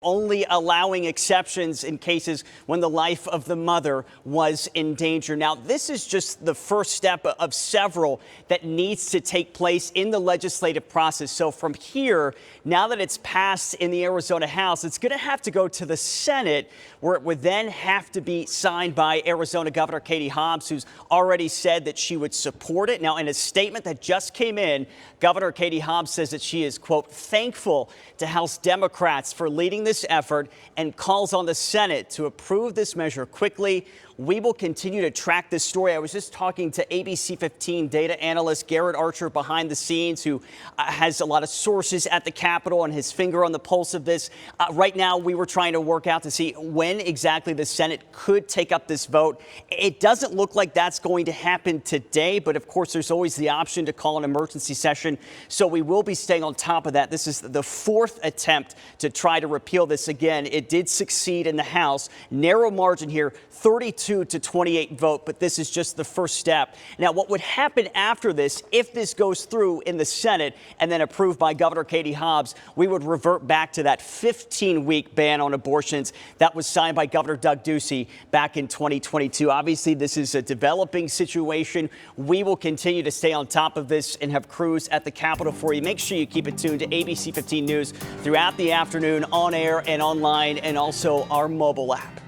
only allowing exceptions in cases when the life of the mother was in danger. Now, this is just the first step of several that needs to take place in the legislative process. So from here, now that it's passed in the Arizona House, it's going to have to go to the Senate, where it would then have to be signed by Arizona Governor Katie Hobbs, who's already said that she would support it. Now, in a statement that just came in, Governor Katie Hobbs says that she is, quote, thankful to House Democrats for leading this effort and calls on the Senate to approve this measure quickly. We will continue to track this story. I was just talking to ABC15 data analyst Garrett Archer behind the scenes, who has a lot of sources at the Capitol and his finger on the pulse of this. Right now, we were trying to work out to see when exactly the Senate could take up this vote. It doesn't look like that's going to happen today, but of course, there's always the option to call an emergency session. So we will be staying on top of that. This is the fourth attempt to try to repeal this. Again, it did succeed in the House. Narrow margin here, 32 to 28 vote, but this is just the first step. Now, what would happen after this, if this goes through in the Senate and then approved by Governor Katie Hobbs, we would revert back to that 15-week ban on abortions that was signed by Governor Doug Ducey back in 2022. Obviously, this is a developing situation. We will continue to stay on top of this and have crews at the Capitol for you. Make sure you keep it tuned to ABC 15 News throughout the afternoon, on air and online, and also our mobile app.